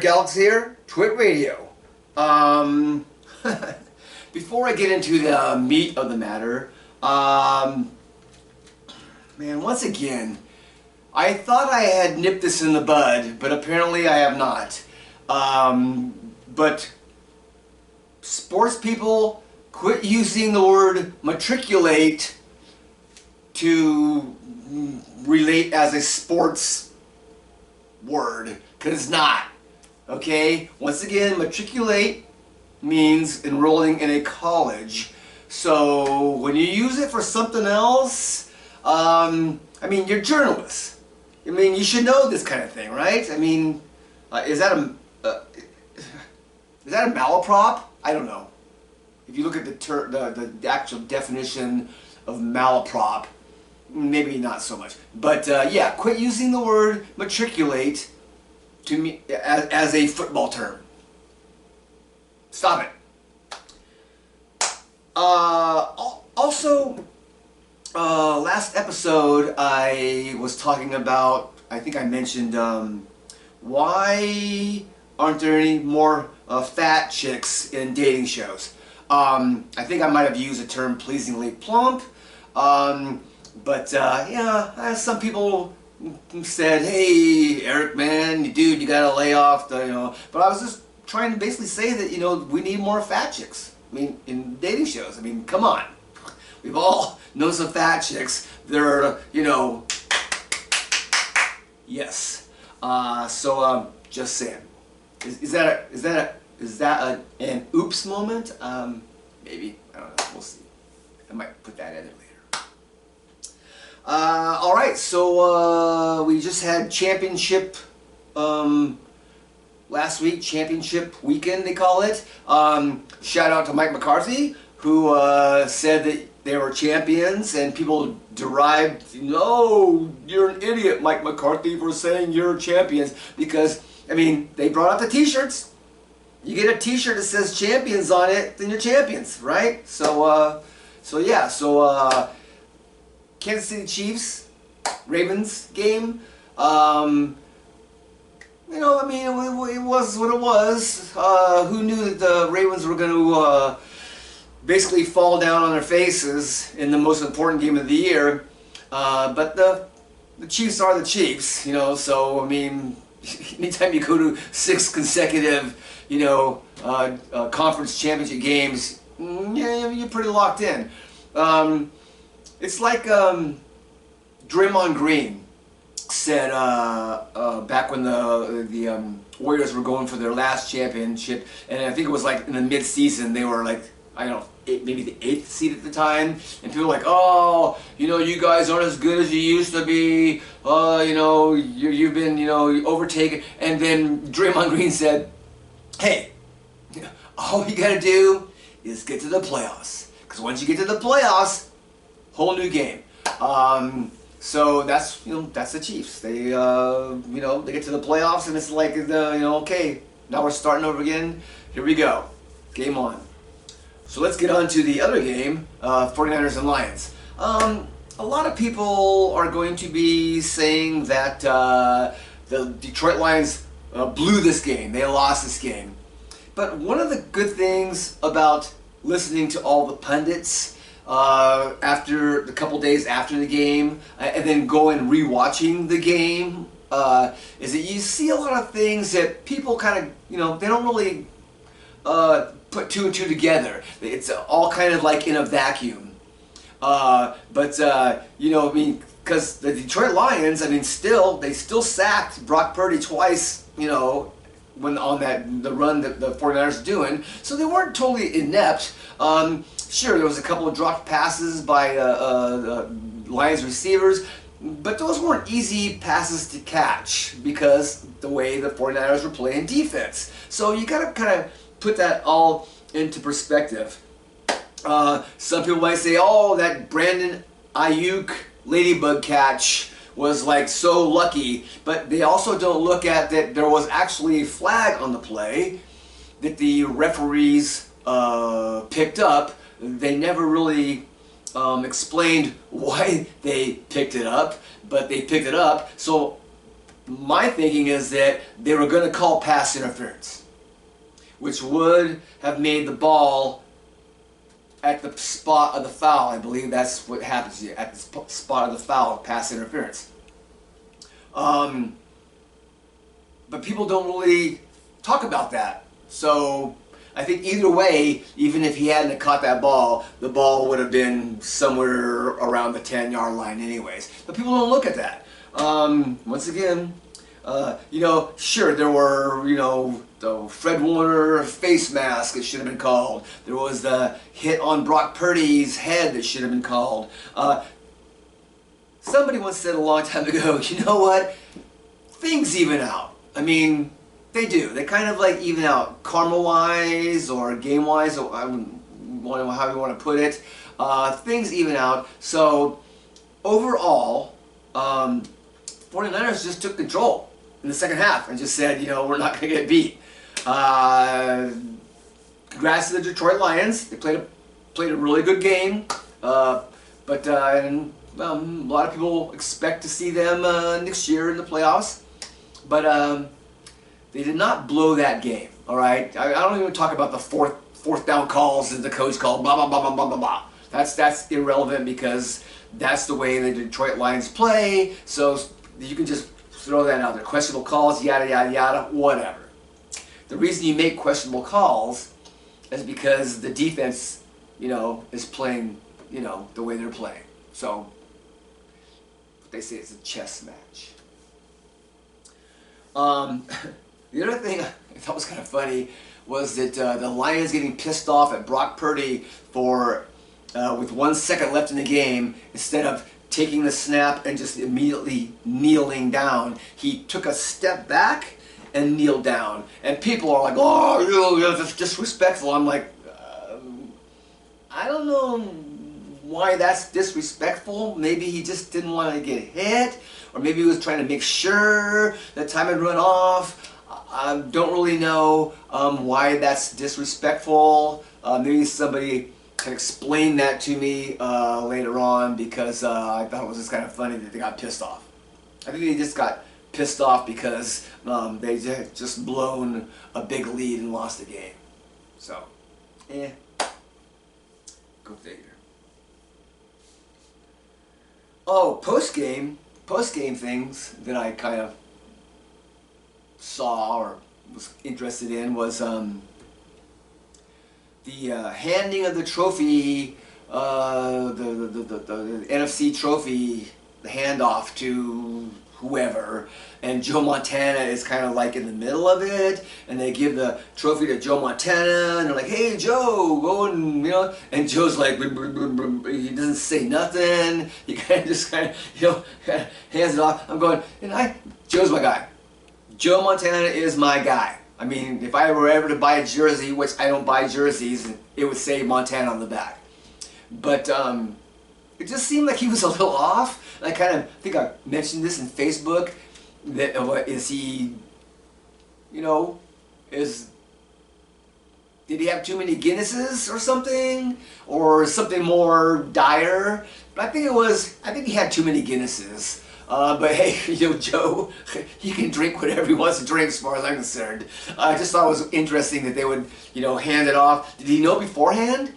Galaxie here, Twit Radio. Before I get into the meat of the matter, man, once again, I thought I had nipped this in the bud, but apparently I have not. But sports people, quit using the word matriculate to relate as a sports word, because it's not. Okay? Once again, matriculate means enrolling in a college. So when you use it for something else, I mean, you're journalists. I mean, you should know this kind of thing, right? I mean, is that a malaprop? I don't know. If you look at the actual definition of malaprop, maybe not so much. But yeah, quit using the word matriculate to me as a football term. Stop it. Also, last episode I was talking about, I think I mentioned, why aren't there any more fat chicks in dating shows? I think I might have used the term pleasingly plump, but yeah, some people said, hey, Eric, man, dude, you gotta lay off the, but I was just trying to basically say that, we need more fat chicks. I mean, in dating shows. I mean, come on. We've all known some fat chicks. They're, yes. So, just saying. Is that an oops moment? Maybe. I don't know. We'll see. I might put that in it later. All right. So we just had championship last week. Championship weekend, they call it. Shout out to Mike McCarthy, who said that they were champions, and people derived, no, you're an idiot, Mike McCarthy, for saying you're champions, because, I mean, they brought out the t-shirts. You get a t-shirt that says champions on it, then you're champions, right? So, yeah, Kansas City Chiefs, Ravens game, I mean, it was what it was. Who knew that the Ravens were going to basically fall down on their faces in the most important game of the year? But the Chiefs are the Chiefs, so, I mean, anytime you go to 6 consecutive, conference championship games, yeah, you're pretty locked in. It's like Draymond Green said back when the Warriors were going for their last championship, and I think it was like in the mid-season, they were like, I don't know, maybe the 8th seed at the time, and people were like, oh, you guys aren't as good as you used to be, you've been, overtaken, and then Draymond Green said, hey, all you gotta do is get to the playoffs, because once you get to the playoffs, whole new game. So that's the Chiefs. They they get to the playoffs, and it's like okay, now we're starting over again. Here we go, game on. So let's get on to the other game, 49ers and Lions. A lot of people are going to be saying that the Detroit Lions blew this game. They lost this game. But one of the good things about listening to all the pundits after the couple days after the game, and then going and rewatching the game, is that you see a lot of things that people kind of, they don't really put 2 and 2 together. It's all kind of like in a vacuum. But I mean, because the Detroit Lions, I mean, they still sacked Brock Purdy twice, when on the run that the 49ers are doing. So they weren't totally inept. Sure, there was a couple of dropped passes by Lions receivers, but those weren't easy passes to catch because the way the 49ers were playing defense. So you got to kind of put that all into perspective. Some people might say, oh, that Brandon Ayuk ladybug catch was like so lucky, but they also don't look at that there was actually a flag on the play that the referees picked up. They never really explained why they picked it up, but they picked it up. So my thinking is that they were going to call pass interference, which would have made the ball at the spot of the foul. I believe that's what happens here, at the spot of the foul, pass interference. But people don't really talk about that. So I think either way, even if he hadn't caught that ball, the ball would have been somewhere around the 10-yard line anyways. But people don't look at that. Once again, you know, sure, there were, you know, the Fred Warner face mask that should have been called. There was the hit on Brock Purdy's head that should have been called. Somebody once said a long time ago, you know what? Things even out. I mean, they do. They kind of like even out karma-wise or game-wise, or I don't know how you want to put it. Things even out. So overall, 49ers just took control in the second half and just said, you know, we're not going to get beat. Congrats to the Detroit Lions. They played a really good game. But a lot of people expect to see them next year in the playoffs. But they did not blow that game. All right, I don't even talk about the fourth down calls that the coach called. Blah blah blah blah blah blah blah. That's irrelevant because that's the way the Detroit Lions play. So you can just throw that out there. Questionable calls, yada yada yada, whatever. The reason you make questionable calls is because the defense, you know, is playing, you know, the way they're playing. So they say it's a chess match. The other thing I thought was kind of funny was that the Lions getting pissed off at Brock Purdy for, with 1 second left in the game, instead of taking the snap and just immediately kneeling down, he took a step back and kneeled down. And people are like, oh, that's disrespectful. I'm like, I don't know why that's disrespectful. Maybe he just didn't want to get hit, or maybe he was trying to make sure that time had run off. I don't really know why that's disrespectful. Maybe somebody can explain that to me later on, because I thought it was just kind of funny that they got pissed off. I think they just got pissed off because they just blown a big lead and lost the game. So, go figure. Oh, post-game things that I kind of saw or was interested in was the handing of the trophy, the NFC trophy, the handoff to whoever, and Joe Montana is kind of like in the middle of it, and they give the trophy to Joe Montana, and they're like, hey Joe, go, and you know, and Joe's like, he doesn't say nothing, he kind of you know, hands it off. I'm going, and Joe's my guy. Joe Montana is my guy. I mean, if I were ever to buy a jersey, which I don't buy jerseys, it would say Montana on the back. But it just seemed like he was a little off. And I think I mentioned this in Facebook, that is he, you know, did he have too many Guinnesses or something? Or something more dire? But I think he had too many Guinnesses. But hey, you know, Joe, he can drink whatever he wants to drink as far as I'm concerned. I just thought it was interesting that they would, you know, hand it off. Did he know beforehand?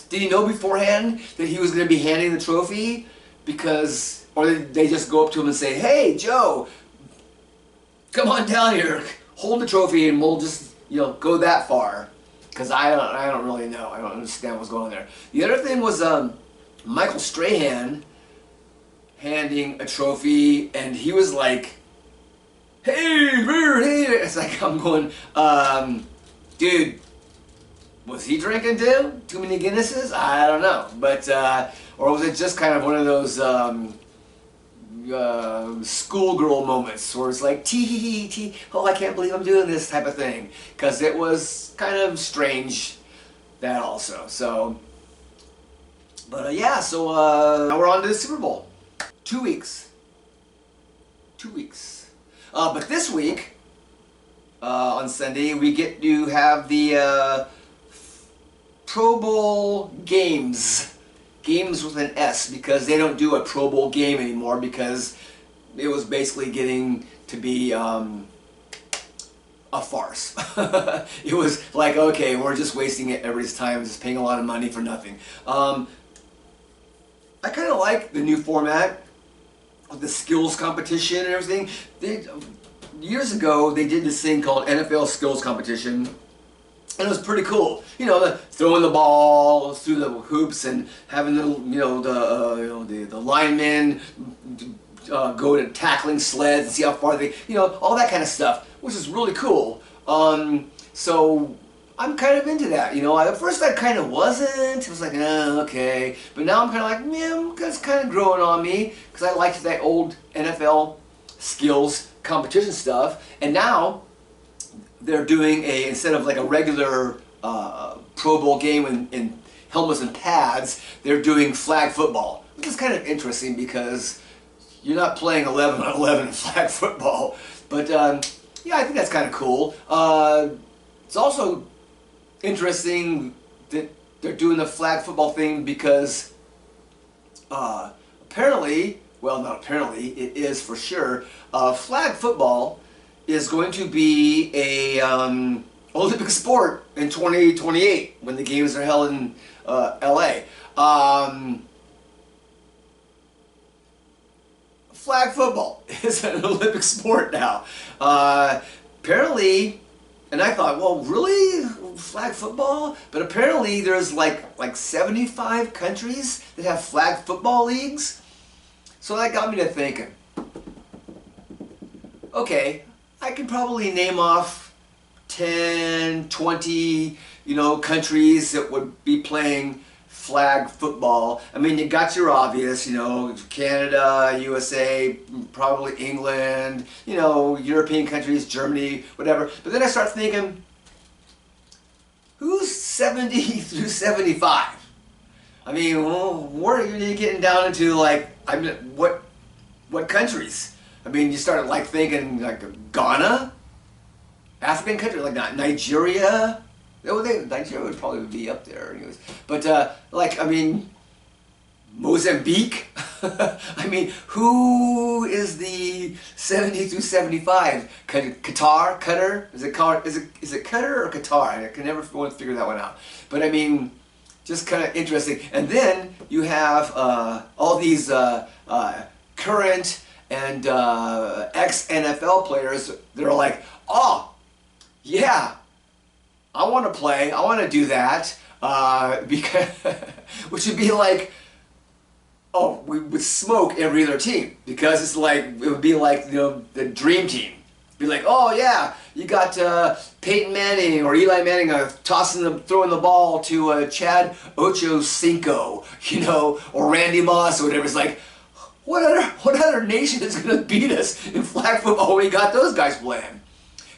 Did he know beforehand that he was going to be handing the trophy? Because, or did they just go up to him and say, hey, Joe, come on down here, hold the trophy and we'll just, you know, go that far. Because I don't really know. I don't understand what's going on there. The other thing was Michael Strahan handing a trophy, and he was like, hey, it's like, I'm going, dude, was he drinking too? Too many Guinnesses? I don't know. But, or was it just kind of one of those schoolgirl moments where it's like, tee, oh, I can't believe I'm doing this type of thing. Because it was kind of strange, that also. So, but yeah, so now we're on to the Super Bowl. 2 weeks. 2 weeks. But this week, on Sunday, we get to have the Pro Bowl games. Games with an S, because they don't do a Pro Bowl game anymore, because it was basically getting to be a farce. It was like, okay, we're just wasting everybody's time, just paying a lot of money for nothing. I kind of like the new format, the skills competition and everything. Years ago, they did this thing called NFL Skills Competition, and it was pretty cool. You know, throwing the ball through the hoops and having the the linemen go to tackling sleds and see how far they, all that kind of stuff, which is really cool. So I'm kind of into that. At first I kind of wasn't. It was like, okay, but now I'm kind of like, man, it's kind of growing on me because I liked that old NFL skills competition stuff, and now they're doing instead of like a regular Pro Bowl game in helmets and pads, they're doing flag football, which is kind of interesting because you're not playing 11 on 11 in flag football. But yeah, I think that's kind of cool. It's also interesting that they're doing the flag football thing because apparently, well, not apparently, it is for sure, flag football is going to be a Olympic sport in 2028 when the games are held in LA. Flag football is an Olympic sport now. Apparently, and I thought, well, really? Flag football? But apparently there's like 75 countries that have flag football leagues. So that got me to thinking, okay, I can probably name off 10, 20, countries that would be playing flag football. I mean, you got your obvious, Canada, USA, probably England, European countries, Germany, whatever. But then I start thinking, who's 70 through 75? I mean, where are you getting down into, what countries? I mean, you start thinking Ghana, African country, Nigeria. Nigeria would probably be up there, anyways. But I mean, Mozambique. I mean, who is the 70 through 75? Qatar? Is it Qatar or Qatar? I can never figure that one out. But I mean, just kind of interesting. And then you have all these current and ex-NFL players that are like, oh, yeah, I want to play, I want to do that, because, which would be like, oh, we would smoke every other team, because it's like, it would be like, the dream team. Be like, oh yeah, you got Peyton Manning or Eli Manning throwing the ball to Chad Ochocinco, or Randy Moss or whatever. It's like, what other nation is going to beat us in flag football when we got those guys playing?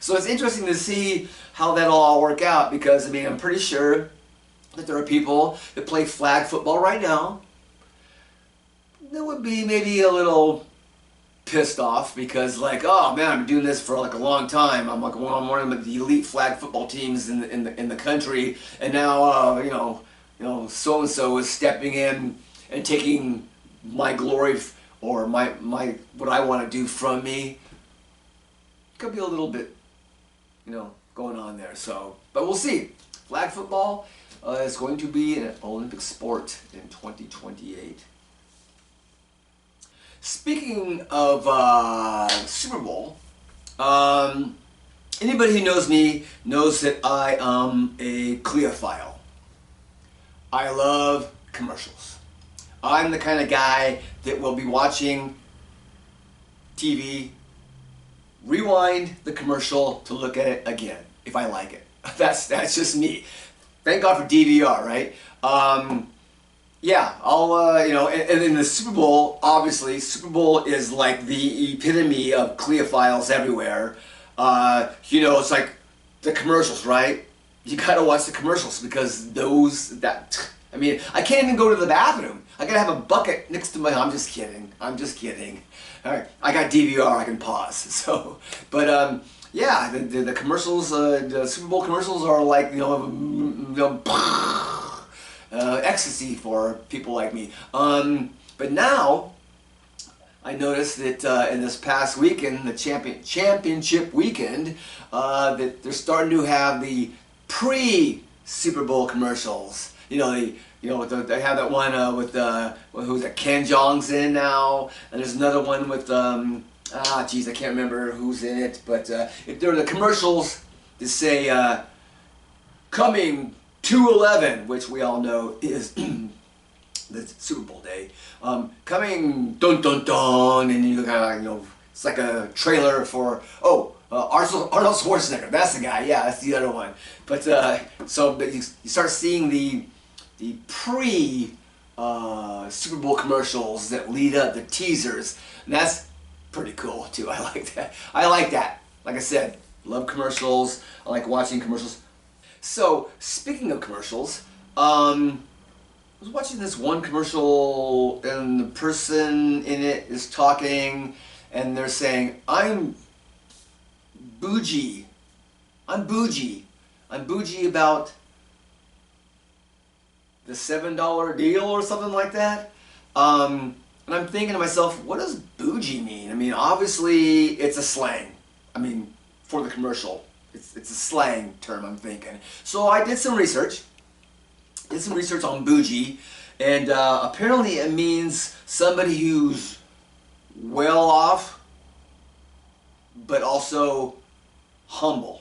So it's interesting to see how that'll all work out, because I mean, I'm pretty sure that there are people that play flag football right now that would be maybe a little pissed off because, like, oh man, I've been doing this for like a long time. I'm like one of the elite flag football teams in the country, and now so and so is stepping in and taking my glory or my what I want to do from me. Could be a little bit, going on there. So, but we'll see. Flag football is going to be an Olympic sport in 2028. Speaking of Super Bowl, anybody who knows me knows that I am a Cleophile. I love commercials. I'm the kind of guy that will be watching TV, rewind the commercial to look at it again if I like it. That's just me. Thank God for DVR, right? Yeah, I'll, and in the Super Bowl, obviously, Super Bowl is like the epitome of Cleophiles everywhere. It's like the commercials, right? You gotta watch the commercials because I mean, I can't even go to the bathroom. I gotta have a bucket next to I'm just kidding. All right, I got DVR, I can pause. So, but yeah, the commercials, the Super Bowl commercials are like, ecstasy for people like me. But now, I noticed that in this past weekend, the championship weekend, that they're starting to have the pre-Super Bowl commercials. They have that one with who's that? Ken Jeong's in now, and there's another one with I can't remember who's in it, but if there are the commercials that say coming 2/11, which we all know is the Super Bowl day, coming dun dun dun, and you kind of it's like a trailer for Arnold Schwarzenegger. That's the guy. Yeah, that's the other one. But but you start seeing the pre Super Bowl commercials that lead up, the teasers, and that's pretty cool too. I like that. I like that. Like I said, love commercials. I like watching commercials. So speaking of commercials, I was watching this one commercial, and the person in it is talking, and they're saying, I'm bougie. I'm bougie. I'm bougie about the $7 deal or something like that. And I'm thinking to myself, what does bougie mean? I mean, obviously it's a slang. I mean, for the commercial. It's a slang term, I'm thinking. So I did some research. On bougie, and apparently it means somebody who's well off, but also humble.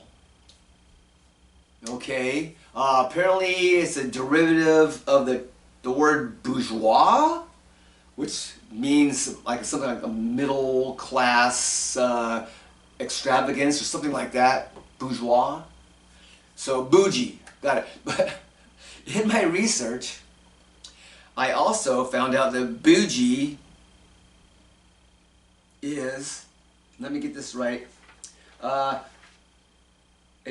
Okay, apparently it's a derivative of the word bourgeois, which means like something like a middle class extravagance or something like that. Bourgeois. So bougie, got it. But in my research, I also found out that bougie is, let me get this right, a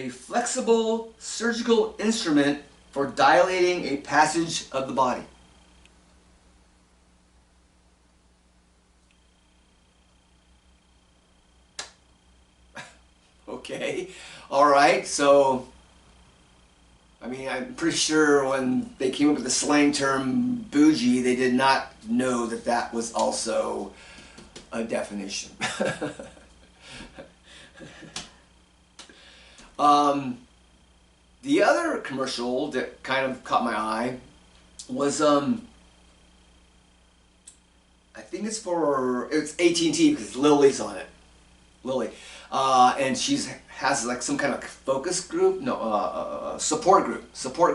flexible surgical instrument for dilating a passage of the body. Okay, all right, so I mean, I'm pretty sure when they came up with the slang term bougie, they did not know that that was also a definition. The other commercial that kind of caught my eye was, I think it's AT&T because Lily's on it. Lily. And has like some kind of focus group, support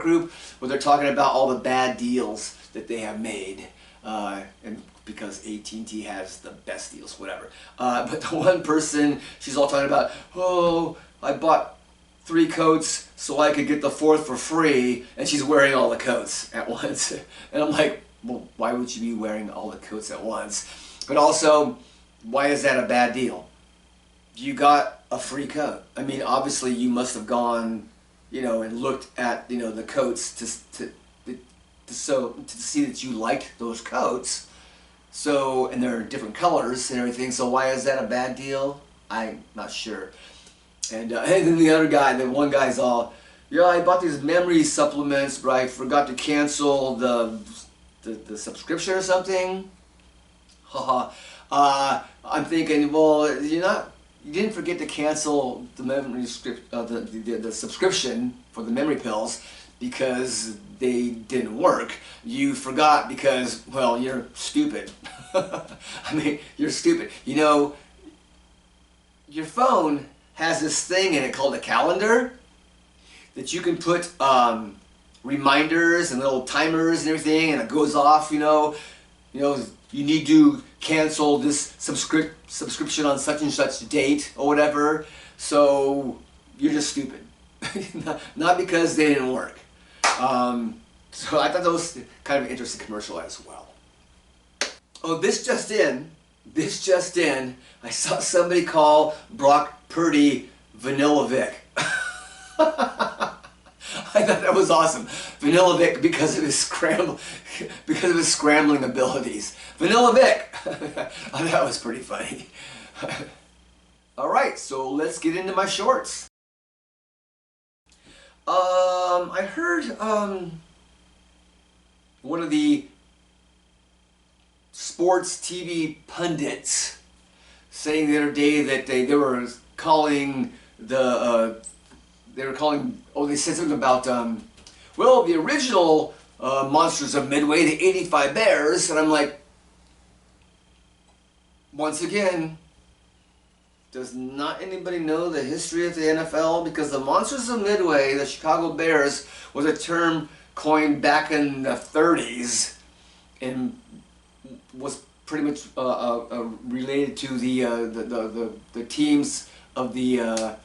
group where they're talking about all the bad deals that they have made, and because AT&T has the best deals, whatever. But the one person, she's all talking about, oh, I bought 3 coats so I could get the 4th for free, and she's wearing all the coats at once. And I'm like, well, why would you be wearing all the coats at once? But also, why is that a bad deal? You got a free coat. I mean, obviously you must have gone, and looked at, the coats to see that you liked those coats. So, and they're different colors and everything. So why is that a bad deal? I'm not sure. And then the other guy, the one guy's all, yeah, I bought these memory supplements, but I forgot to cancel the subscription or something. Haha. I'm thinking, well, you didn't forget to cancel the the subscription for the memory pills because they didn't work. You forgot because, well, you're stupid. I mean, you're stupid. Your phone has this thing in it called a calendar that you can put reminders and little timers and everything, and it goes off, you need to cancel this subscription on such and such date or whatever. So you're just stupid. Not because they didn't work. So I thought that was kind of an interesting commercial as well. Oh, this just in, I saw somebody call Brock Purdy Vanilla Vic. I thought that was awesome. Vanilla Vic because of his scrambling abilities. Vanilla Vic. I thought that was pretty funny. All right, so let's get into my shorts. I heard one of the sports TV pundits saying the other day that they were calling they said something about well, the original Monsters of Midway, the '85 Bears, and I'm like, once again, does not anybody know the history of the NFL? Because the Monsters of Midway, the Chicago Bears, was a term coined back in the 30s and was pretty much related to the teams of the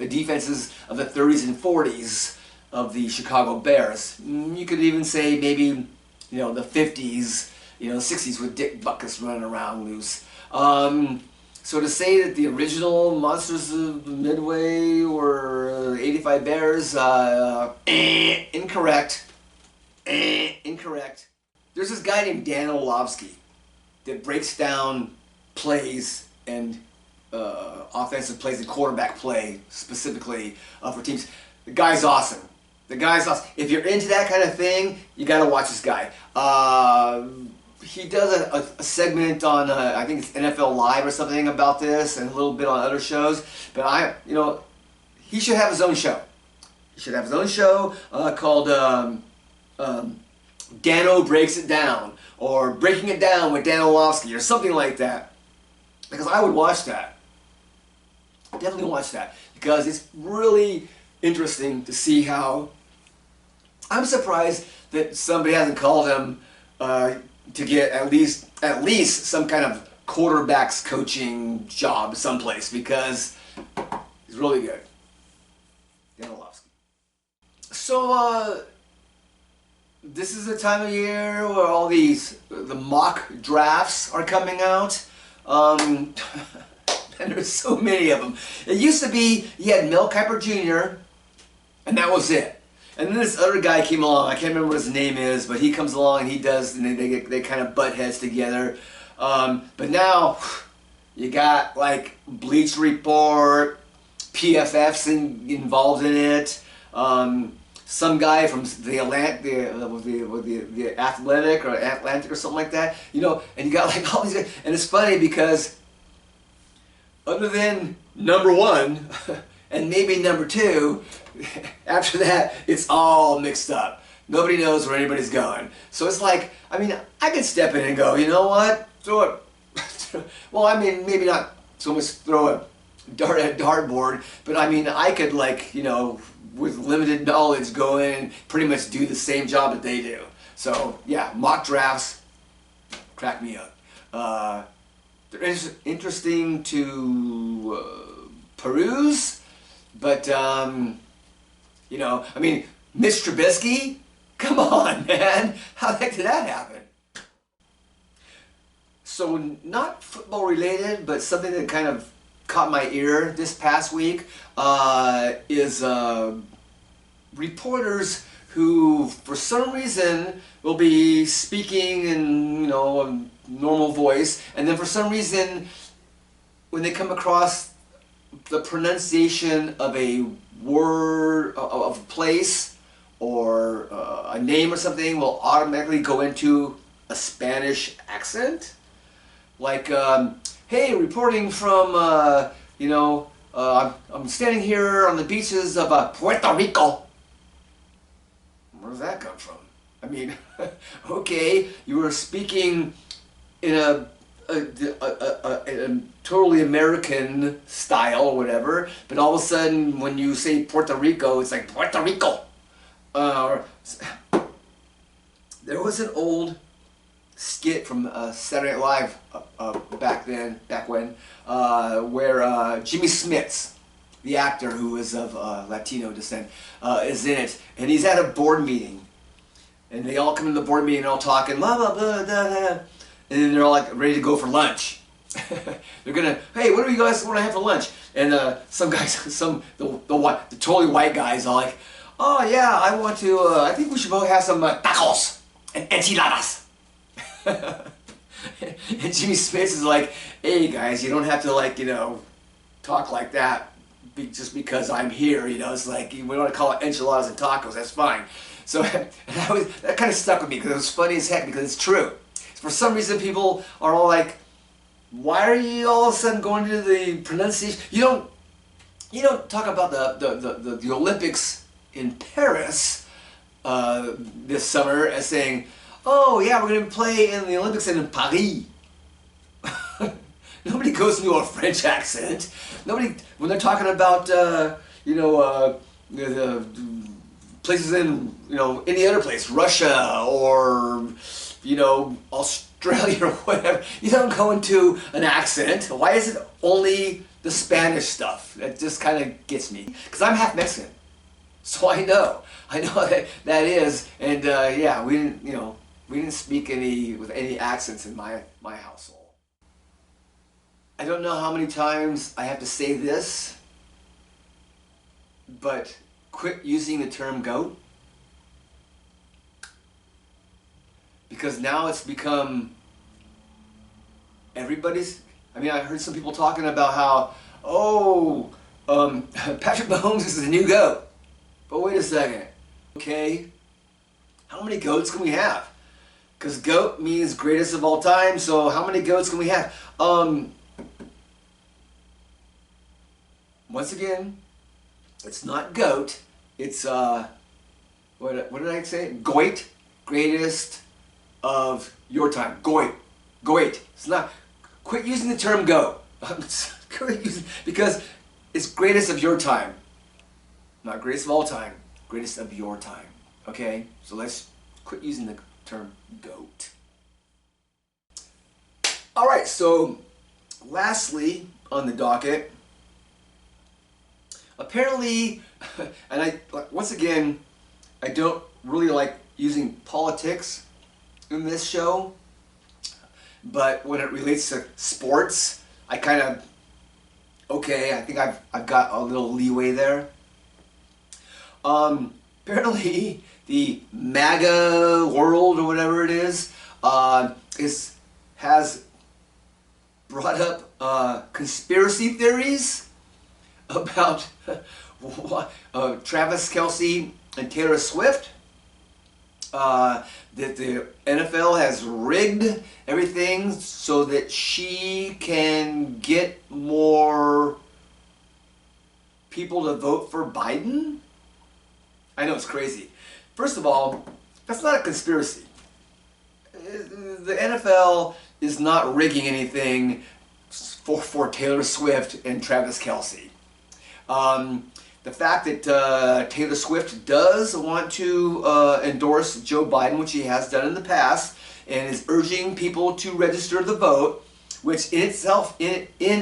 defenses of the 30s and 40s of the Chicago Bears. You could even say maybe, the 50s, the 60s with Dick Butkus running around loose. So to say that the original Monsters of Midway were 85 Bears, incorrect. Incorrect. There's this guy named Dan Orlovsky that breaks down plays and offensive plays and quarterback play specifically for teams. The guy's awesome. The guy's awesome. If you're into that kind of thing, you gotta watch this guy. He does a segment on I think it's NFL Live or something about this, and a little bit on other shows. But he should have his own show. He should have his own show called Dano Breaks It Down, or Breaking It Down with Dan Orlovsky, or something like that. Because I would watch that. Definitely watch that, because it's really interesting to see how. I'm surprised that somebody hasn't called him to get at least some kind of quarterbacks coaching job someplace, because he's really good. Dan Orlovsky. So this is the time of year where all the mock drafts are coming out. And there's so many of them. It used to be you had Mel Kiper Jr. and that was it. And then this other guy came along. I can't remember what his name is, but he comes along and he does, and they kind of butt heads together. But now you got like Bleach Report, PFF's involved in it. Some guy from the Athletic or Atlantic or something like that, and you got like all these guys. And it's funny because other than number one and maybe number two, after that it's all mixed up. Nobody knows where anybody's going. So it's like, I could step in and go, you know what, throw it. Well, maybe not so much throw a dart at a dartboard, but I could, like, with limited knowledge, go in and pretty much do the same job that they do. So yeah, mock drafts crack me up. They're interesting to peruse, but Mitch Trubisky, come on, man, how the heck did that happen? So not football related, but something that kind of caught my ear this past week is reporters who, for some reason, will be speaking in a normal voice, and then for some reason, when they come across the pronunciation of a word, of a place, or a name or something, will automatically go into a Spanish accent. Like, hey, reporting from, I'm standing here on the beaches of Puerto Rico. Where does that come from? Okay, you were speaking in a totally American style or whatever, but all of a sudden when you say Puerto Rico, it's like Puerto Rico. There was an old skit from Saturday Night Live back when, where Jimmy Smits, the actor who is of Latino descent, is in it, and he's at a board meeting, and they all come to the board meeting and all talking, blah blah blah, blah, blah, and then they're all like ready to go for lunch. They're gonna, hey, what do you guys want to have for lunch? And some guys, the totally white guys, are like, oh yeah, I want to. I think we should both have some tacos and enchiladas. And Jimmy Smith is like, hey guys, you don't have to talk like that just because I'm here. It's like, we want to call it enchiladas and tacos. That's fine. So that kind of stuck with me because it was funny as heck, because it's true. For some reason, people are all like, "Why are you all of a sudden going to the pronunciation?" You don't talk about the Olympics in Paris this summer as saying, "Oh yeah, we're going to play in the Olympics in Paris." Nobody goes into a French accent. Nobody, when they're talking about the places in any other place, Russia or Australia or whatever, you don't go into an accent. Why is it only the Spanish stuff? That just kind of gets me, because I'm half Mexican, so I know that is, and yeah, we didn't speak with any accents in my household. I don't know how many times I have to say this, but quit using the term goat, because now it's become everybody's. I mean, I heard some people talking about how, Patrick Mahomes is the new GOAT. But wait a second. Okay, how many GOATs can we have? Because GOAT means greatest of all time, so how many GOATs can we have? Once again, it's not GOAT, it's, what did I say? GOAT, greatest of your time. GOAT. It's not, quit using the term GOAT. Because it's greatest of your time. Not greatest of all time, greatest of your time. Okay? So let's quit using the term GOAT. Alright, so lastly on the docket, apparently, and once again, I don't really like using politics in this show, but when it relates to sports, I kind of, I think I've got a little leeway there. Apparently, the MAGA world or whatever it is, has brought up conspiracy theories about Travis Kelce and Taylor Swift, that the NFL has rigged everything so that she can get more people to vote for Biden. I know it's crazy. First of all, that's not a conspiracy. The NFL is not rigging anything for Taylor Swift and Travis Kelce. The fact that Taylor Swift does want to endorse Joe Biden, which he has done in the past, and is urging people to register the vote, which in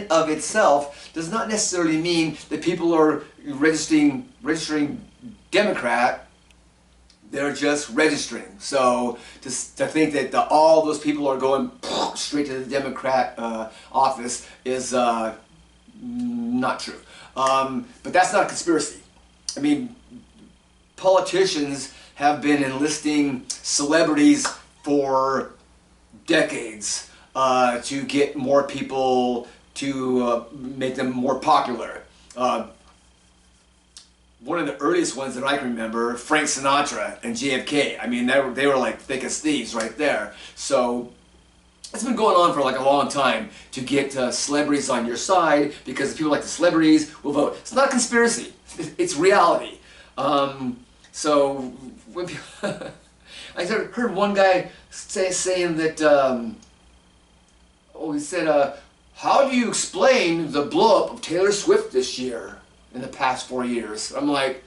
of itself does not necessarily mean that people are registering Democrat. They're just registering. So to think that all those people are going straight to the Democrat office is not true. But that's not a conspiracy. I mean, politicians have been enlisting celebrities for decades to get more people, to make them more popular. One of the earliest ones that I can remember, Frank Sinatra and JFK. I mean, they were like thick as thieves right there. So it's been going on for like a long time to get celebrities on your side, because people like the celebrities will vote. It's not a conspiracy. It's reality. So when people I heard one guy saying that, he said, how do you explain the blow-up of Taylor Swift this year in the past 4 years? I'm like,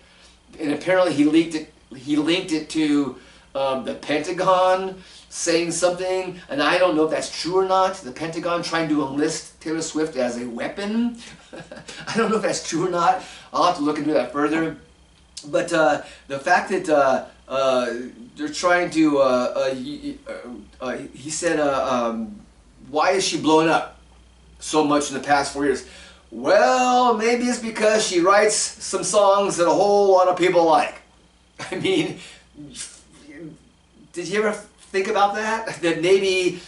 and apparently he linked it to the Pentagon saying something, and I don't know if that's true or not. The Pentagon trying to enlist Taylor Swift as a weapon. I don't know if that's true or not. I'll have to look into that further. But the fact that they're trying to, he said, why is she blowing up so much in the past 4 years? Well, maybe it's because she writes some songs that a whole lot of people like. I mean, did you ever think about that? That maybe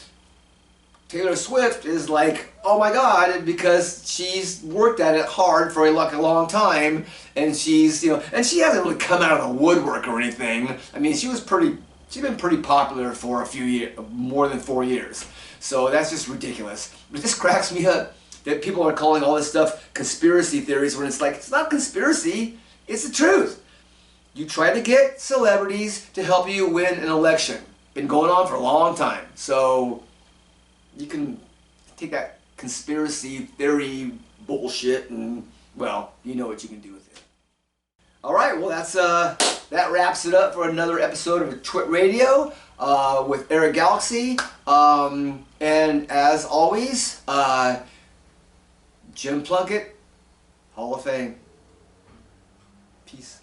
Taylor Swift is like, oh my God, because she's worked at it hard for a long time, and she's, and she hasn't really come out of the woodwork or anything. I mean, she was pretty she's been pretty popular for a few years, more than 4 years. So that's just ridiculous. It just cracks me up that people are calling all this stuff conspiracy theories when it's like, it's not conspiracy, it's the truth. You try to get celebrities to help you win an election. Been going on for a long time. So you can take that conspiracy theory bullshit and, well, you know what you can do with it. Alright, well that wraps it up for another episode of Twit Radio with Erik Galaxie. And as always, Jim Plunkett, Hall of Fame. Peace.